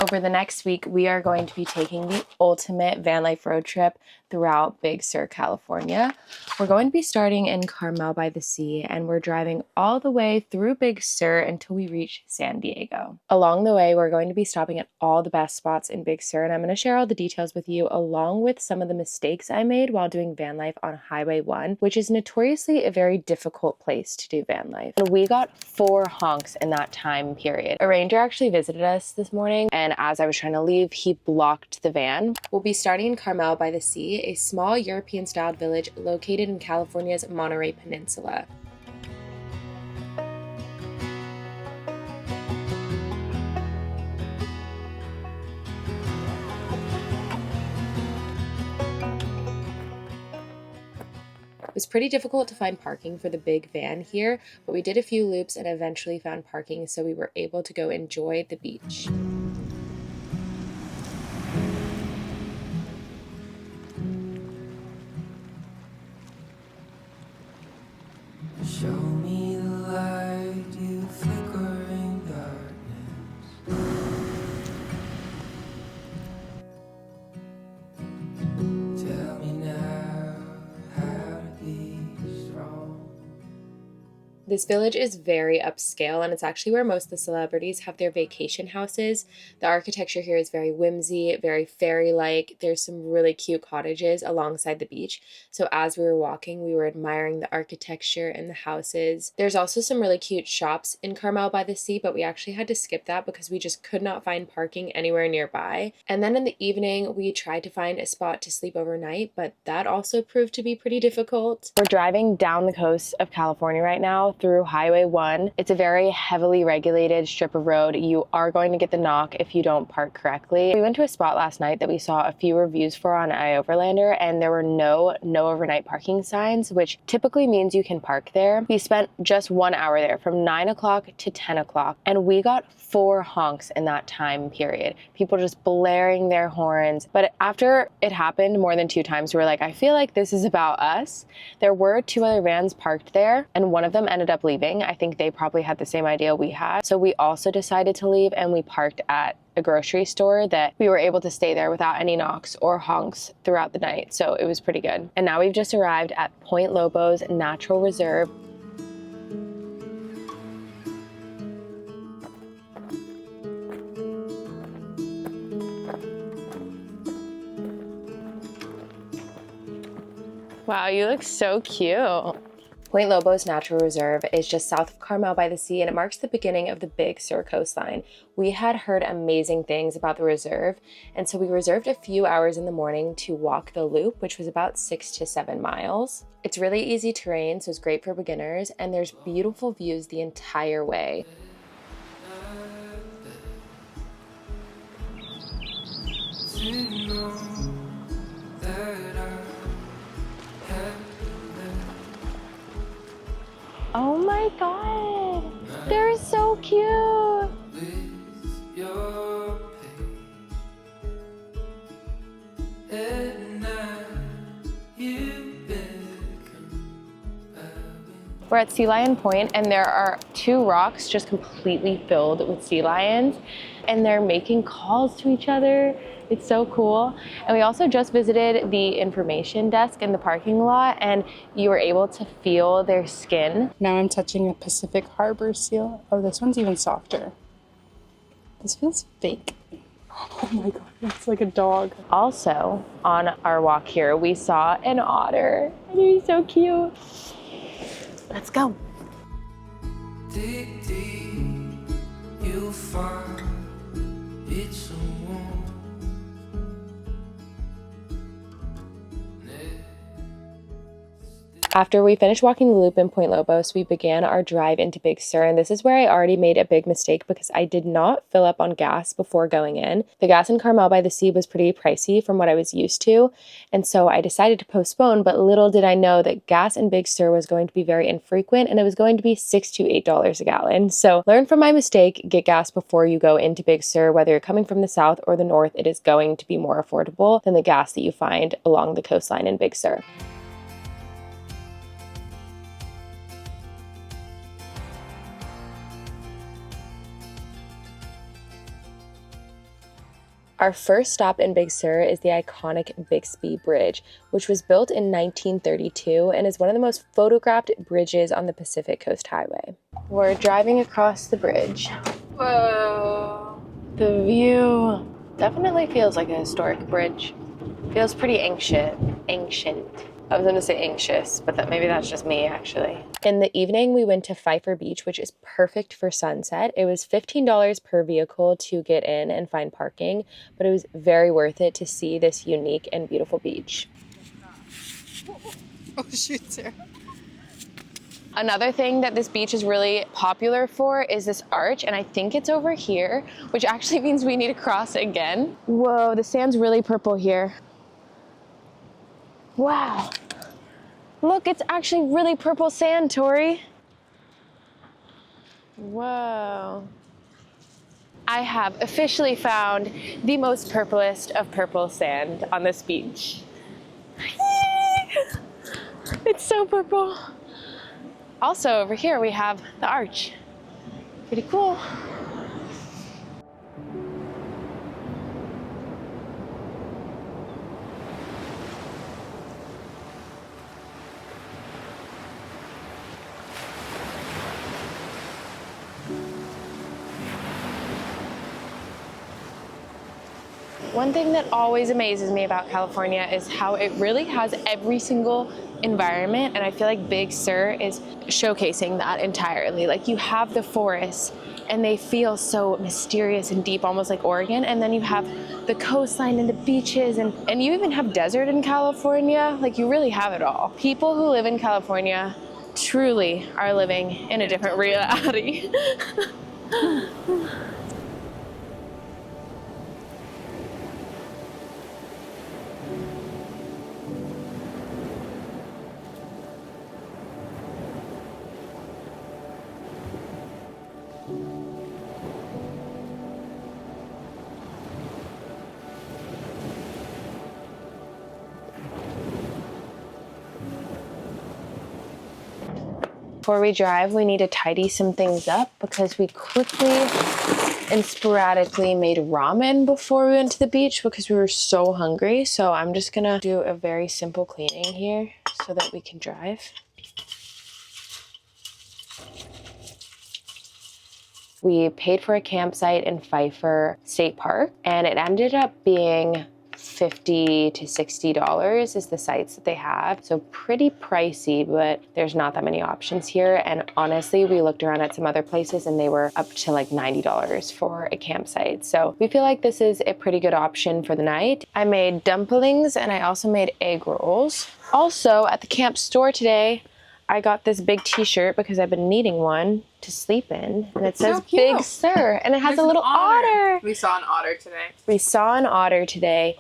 Over the next week, we are going to be taking the ultimate van life road trip throughout Big Sur, California. We're going to be starting in Carmel by the Sea, and we're driving all the way through Big Sur until we reach San Diego. Along the way, we're going to be stopping at all the best spots in Big Sur, and I'm going to share all the details with you, along with some of the mistakes I made while doing van life on Highway 1, which is notoriously a very difficult place to do van life. And we got 4 honks in that time period. A ranger actually visited us this morning, and as I was trying to leave, he blocked the van. We'll be starting in Carmel by the Sea, a small European-styled village located in California's Monterey Peninsula. It was pretty difficult to find parking for the big van here, but we did a few loops and eventually found parking, so we were able to go enjoy the beach. Show me the light, you flickering darkness. Tell me now how to be strong. This village is very upscale, and it's actually where most of the celebrities have their vacation houses. The architecture here is very whimsy, very fairy-like. There's some really cute cottages alongside the beach. So as we were walking, we were admiring the architecture and the houses. There's also some really cute shops in Carmel by the Sea, but we actually had to skip that because we just could not find parking anywhere nearby. And then in the evening, we tried to find a spot to sleep overnight, but that also proved to be pretty difficult. We're driving down the coast of California right now through Highway 1. It's a very heavily regulated strip of road. You are going to get the knock if you don't park correctly. We went to a spot last night that we saw a few reviews for on iOverlander, and there were no overnight parking signs, which typically means you can park there. We spent just 1 hour there from 9 o'clock to 10 o'clock, and we got 4 honks in that time period. People just blaring their horns. But after it happened more than 2 times, we were like, I feel like this is about us. There were 2 other vans parked there, and one of them ended up leaving. I think they probably had the same idea we had. So we also decided to leave, and we parked at a grocery store that we were able to stay there without any knocks or honks throughout the night. So it was pretty good. And now we've just arrived at Point Lobos Natural Reserve. Wow, you look so cute. Point Lobos Natural Reserve is just south of Carmel by the Sea, and it marks the beginning of the Big Sur coastline. We had heard amazing things about the reserve, and so we reserved a few hours in the morning to walk the loop, which was about 6 to 7 miles. It's really easy terrain, so it's great for beginners, and there's beautiful views the entire way. Oh my god, they're so cute. We're at Sea Lion Point, and there are 2 rocks just completely filled with sea lions, and they're making calls to each other. It's so cool. And we also just visited the information desk in the parking lot, and you were able to feel their skin. Now I'm touching a Pacific Harbor seal. Oh, this one's even softer. This feels fake. Oh my god, it's like a dog. Also, on our walk here, we saw an otter. And he's so cute. Let's go. Dig deep, you'll find it's someone. After we finished walking the loop in Point Lobos, we began our drive into Big Sur, and this is where I already made a big mistake because I did not fill up on gas before going in. The gas in Carmel by the Sea was pretty pricey from what I was used to, and so I decided to postpone, but little did I know that gas in Big Sur was going to be very infrequent, and it was going to be $6 to $8 a gallon. So learn from my mistake, get gas before you go into Big Sur. Whether you're coming from the south or the north, it is going to be more affordable than the gas that you find along the coastline in Big Sur. Our first stop in Big Sur is the iconic Bixby Bridge, which was built in 1932 and is one of the most photographed bridges on the Pacific Coast Highway. We're driving across the bridge. Whoa! The view definitely feels like a historic bridge. Feels pretty ancient. I was gonna say anxious, but maybe that's just me actually. In the evening, we went to Pfeiffer Beach, which is perfect for sunset. It was $15 per vehicle to get in and find parking, but it was very worth it to see this unique and beautiful beach. Oh shoot, Sarah. Another thing that this beach is really popular for is this arch, and I think it's over here, which actually means we need to cross again. Whoa, the sand's really purple here. Wow. Look, it's actually really purple sand, Tori. Whoa. I have officially found the most purplest of purple sand on this beach. It's so purple. Also, over here we have the arch. Pretty cool. One thing that always amazes me about California is how it really has every single environment, and I feel like Big Sur is showcasing that entirely. Like, you have the forests and they feel so mysterious and deep, almost like Oregon, and then you have the coastline and the beaches, and you even have desert in California. Like, you really have it all. People who live in California truly are living in a different reality. Before we drive, we need to tidy some things up because we quickly and sporadically made ramen before we went to the beach because we were so hungry. So I'm just gonna do a very simple cleaning here so that we can drive. We paid for a campsite in Pfeiffer State Park, and it ended up being $50 to $60 is the sites that they have. So pretty pricey, but there's not that many options here. And honestly, we looked around at some other places and they were up to like $90 for a campsite. So we feel like this is a pretty good option for the night. I made dumplings and I also made egg rolls. Also at the camp store today, I got this big t-shirt because I've been needing one to sleep in, and it says so cute. Big Sur, and it has a little otter. We saw an otter today. We saw an otter today.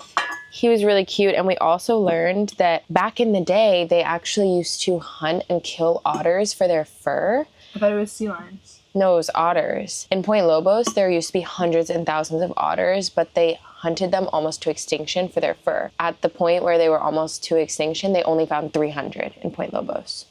He was really cute, and we also learned that back in the day, they actually used to hunt and kill otters for their fur. I thought it was sea lions. No, it was otters. In Point Lobos, there used to be hundreds and thousands of otters, but they hunted them almost to extinction for their fur. At the point where they were almost to extinction, they only found 300 in Point Lobos.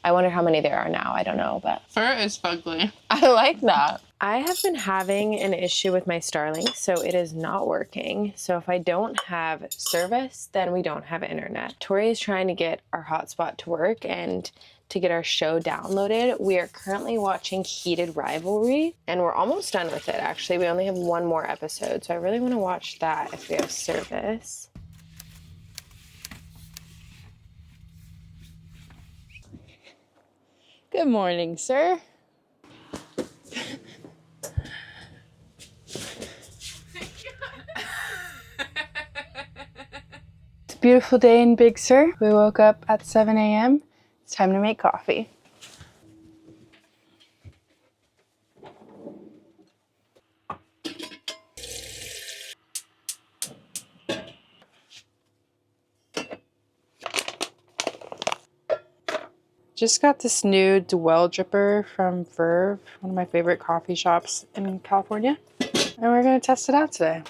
I wonder how many there are now. I don't know, but Fur is fugly. I like that. I have been having an issue with my Starlink, so it is not working. So if I don't have service, then we don't have internet. Tori is trying to get our hotspot to work and to get our show downloaded. We are currently watching Heated Rivalry, and we're almost done with it, actually. We only have one more episode, so I really want to watch that if we have service. Good morning, sir. It's a beautiful day in Big Sur. We woke up at 7 a.m. It's time to make coffee. Just got this new Dwell dripper from Verve, one of my favorite coffee shops in California. And we're gonna test it out today.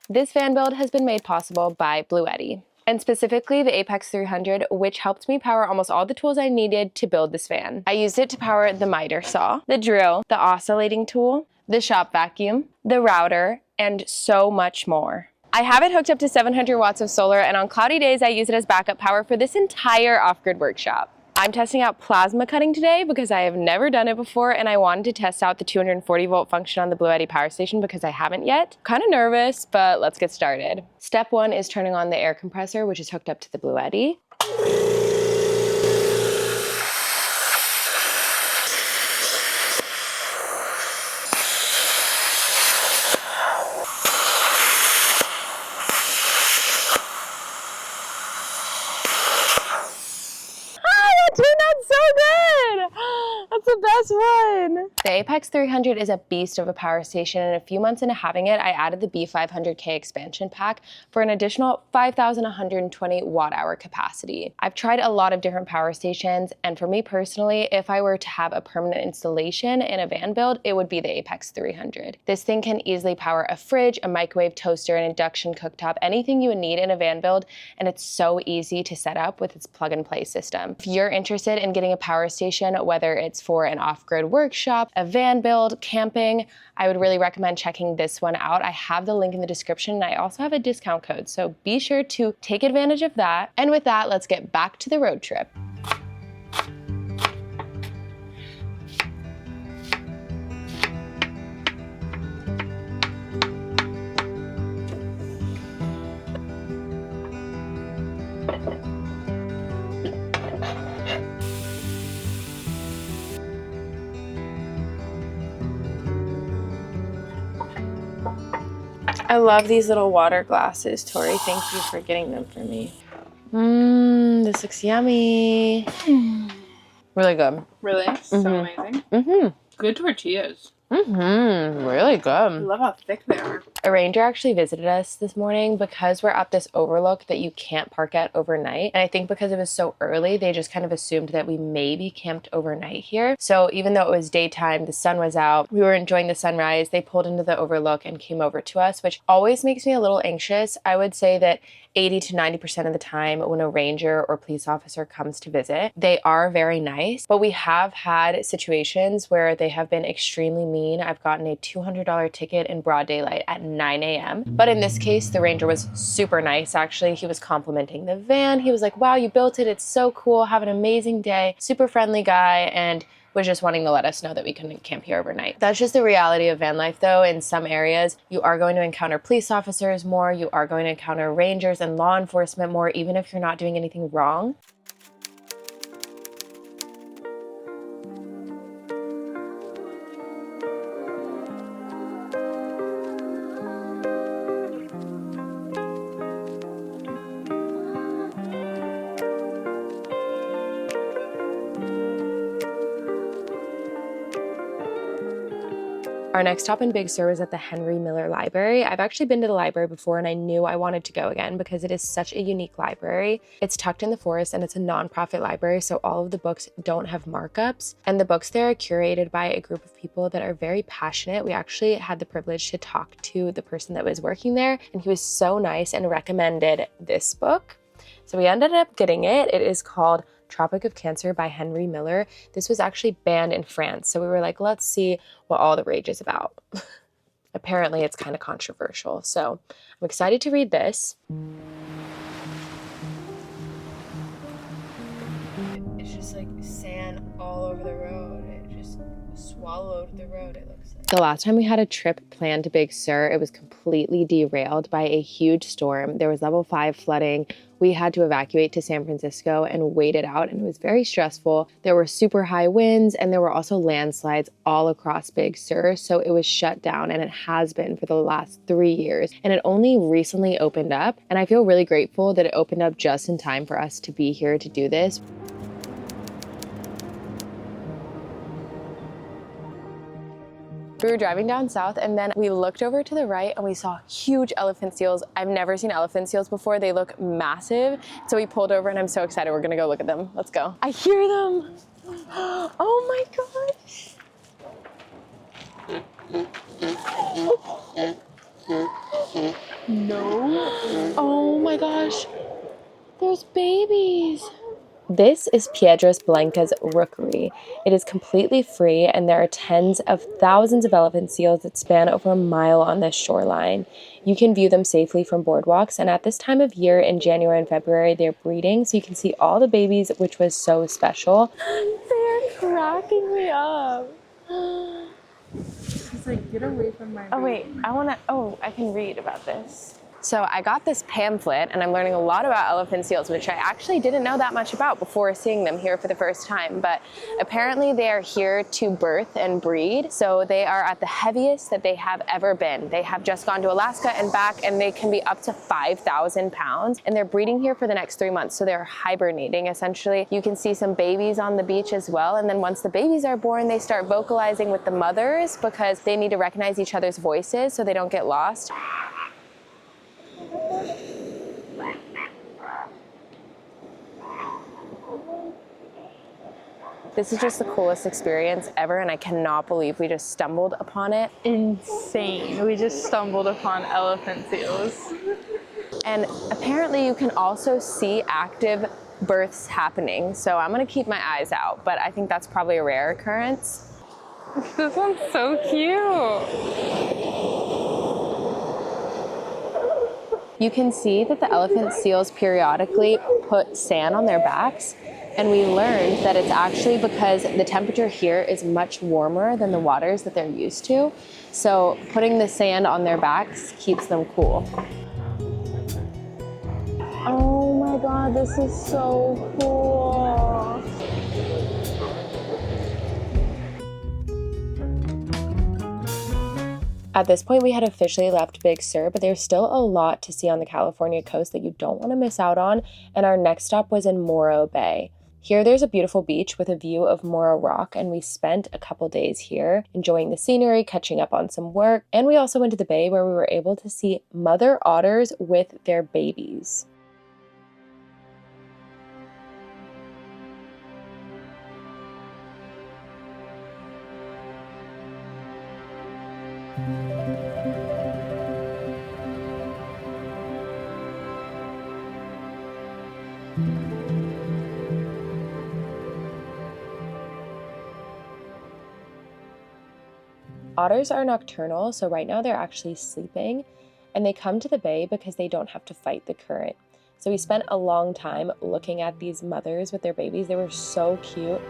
This fan build has been made possible by Blue Eddy. and specifically the Apex 300, which helped me power almost all the tools I needed to build this van. I used it to power the miter saw, the drill, the oscillating tool, the shop vacuum, the router, and so much more. I have it hooked up to 700 watts of solar, and on cloudy days I use it as backup power for this entire off-grid workshop. I'm testing out plasma cutting today because I have never done it before, and I wanted to test out the 240 volt function on the Bluetti power station because I haven't yet. Kind of nervous, but let's get started. Step one is turning on the air compressor, which is hooked up to the Bluetti. Turned out so good! That's the best one! The Apex 300 is a beast of a power station, and a few months into having it, I added the B500K expansion pack for an additional 5,120 watt-hour capacity. I've tried a lot of different power stations, and for me personally, if I were to have a permanent installation in a van build, it would be the Apex 300. This thing can easily power a fridge, a microwave, toaster, an induction cooktop, anything you would need in a van build, and it's so easy to set up with its plug-and-play system. If you're interested in getting a power station, whether it's for an off-grid workshop, a van build, camping, I would really recommend checking this one out. I have the link in the description, and I also have a discount code, so be sure to take advantage of that. And with that, let's get back to the road trip. I love these little water glasses, Tori. Thank you for getting them for me. This looks yummy. Really good. Really? So amazing. Good tortillas. Really I good. love how thick they are. A ranger actually visited us this morning because we're at this overlook that you can't park at overnight. And I think because it was so early, they just kind of assumed that we maybe camped overnight here. So even though it was daytime, the sun was out, we were enjoying the sunrise, they pulled into the overlook and came over to us, which always makes me a little anxious. I would say that 80 to 90% of the time when a ranger or police officer comes to visit, they are very nice, but we have had situations where they have been extremely mean. I've gotten a $200 ticket in broad daylight at 9 a.m. But in this case, the ranger was super nice. Actually, he was complimenting the van. He was like, wow, you built it. It's so cool. Have an amazing day. Super friendly guy. And was just wanting to let us know that we couldn't camp here overnight. That's just the reality of van life though. In some areas, you are going to encounter police officers more, you are going to encounter rangers and law enforcement more, even if you're not doing anything wrong. Our next stop in Big Sur was at the Henry Miller Library. I've actually been to the library before and I knew I wanted to go again because it is such a unique library. It's tucked in the forest and it's a nonprofit library, so all of the books don't have markups. And the books there are curated by a group of people that are very passionate. We actually had the privilege to talk to the person that was working there, and he was so nice and recommended this book. So we ended up getting it. It is called Tropic of Cancer by Henry Miller. This was actually banned in France, so we were like, let's see what all the rage is about. Apparently it's kind of controversial, so I'm excited to read this. It's just like sand all over the road. It just swallowed the road, it looks like. The last time we had a trip planned to Big Sur, it was completely derailed by a huge storm. There was level 5 flooding. We had to evacuate to San Francisco and wait it out, and it was very stressful. There were super high winds, and there were also landslides all across Big Sur, so it was shut down, and it has been for the last 3 years. And it only recently opened up, and I feel really grateful that it opened up just in time for us to be here to do this. We were driving down south and then we looked over to the right and we saw huge elephant seals. I've never seen elephant seals before. They look massive. So we pulled over and I'm so excited. We're gonna go look at them. Let's go. I hear them. Oh my gosh. No. Oh my gosh. There's babies. This is Piedras Blancas Rookery. It is completely free, and there are tens of thousands of elephant seals that span over a mile on this shoreline. You can view them safely from boardwalks, and at this time of year in January and February, they're breeding, so you can see all the babies, which was so special. They're cracking me up. She's like, get away from my baby. Oh wait, I can read about this. So I got this pamphlet and I'm learning a lot about elephant seals, which I actually didn't know that much about before seeing them here for the first time. But apparently they are here to birth and breed. So they are at the heaviest that they have ever been. They have just gone to Alaska and back, and they can be up to 5,000 pounds. And they're breeding here for the next 3 months. So they're hibernating essentially. You can see some babies on the beach as well. And then once the babies are born, they start vocalizing with the mothers because they need to recognize each other's voices so they don't get lost. This is just the coolest experience ever, and I cannot believe we just stumbled upon it. Insane. We just stumbled upon elephant seals. And apparently you can also see active births happening, so I'm gonna keep my eyes out, but I think that's probably a rare occurrence. This one's so cute. You can see that the elephant seals periodically put sand on their backs, and we learned that it's actually because the temperature here is much warmer than the waters that they're used to. So putting the sand on their backs keeps them cool. Oh my God, this is so cool. At this point, we had officially left Big Sur, but there's still a lot to see on the California coast that you don't want to miss out on, and our next stop was in Morro Bay. Here there's a beautiful beach with a view of Morro Rock, and we spent a couple days here enjoying the scenery, catching up on some work, and we also went to the bay where we were able to see mother otters with their babies. Otters are nocturnal, so right now they're actually sleeping, and they come to the bay because they don't have to fight the current. So we spent a long time looking at these mothers with their babies. They were so cute.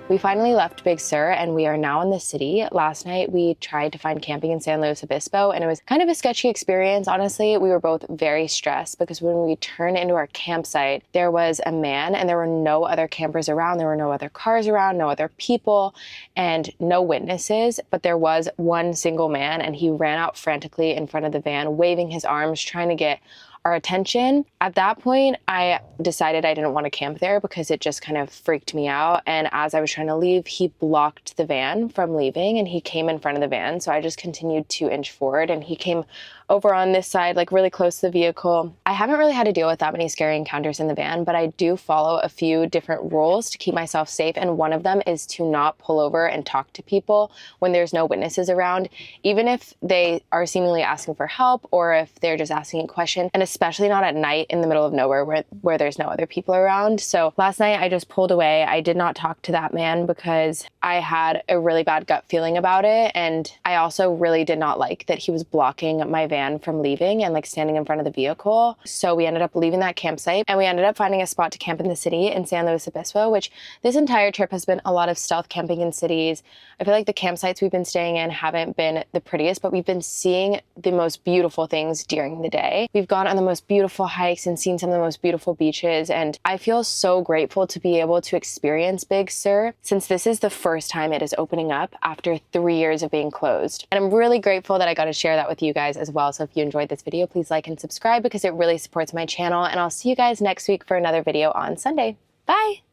We finally left Big Sur and we are now in the city. Last night we tried to find camping in San Luis Obispo and it was kind of a sketchy experience. Honestly, we were both very stressed because when we turned into our campsite, there was a man and there were no other campers around. There were no other cars around, no other people, and no witnesses. But there was one single man and he ran out frantically in front of the van, waving his arms, trying to get our attention. At that point, I decided I didn't want to camp there because it just kind of freaked me out. And as I was trying to leave, he blocked the van from leaving and he came in front of the van. So I just continued to inch forward and he came over on this side, like really close to the vehicle. I haven't really had to deal with that many scary encounters in the van, but I do follow a few different rules to keep myself safe. And one of them is to not pull over and talk to people when there's no witnesses around, even if they are seemingly asking for help or if they're just asking a question, and especially not at night in the middle of nowhere where there's no other people around. So last night I just pulled away. I did not talk to that man because I had a really bad gut feeling about it. And I also really did not like that he was blocking my van from leaving and like standing in front of the vehicle. So we ended up leaving that campsite and we ended up finding a spot to camp in the city in San Luis Obispo, which this entire trip has been a lot of stealth camping in cities. I feel like the campsites we've been staying in haven't been the prettiest, but we've been seeing the most beautiful things during the day. We've gone on the most beautiful hikes and seen some of the most beautiful beaches. And I feel so grateful to be able to experience Big Sur since this is the first time it is opening up after 3 years of being closed. And I'm really grateful that I got to share that with you guys as well. So if you enjoyed this video, please like and subscribe because it really supports my channel. And I'll see you guys next week for another video on Sunday. Bye!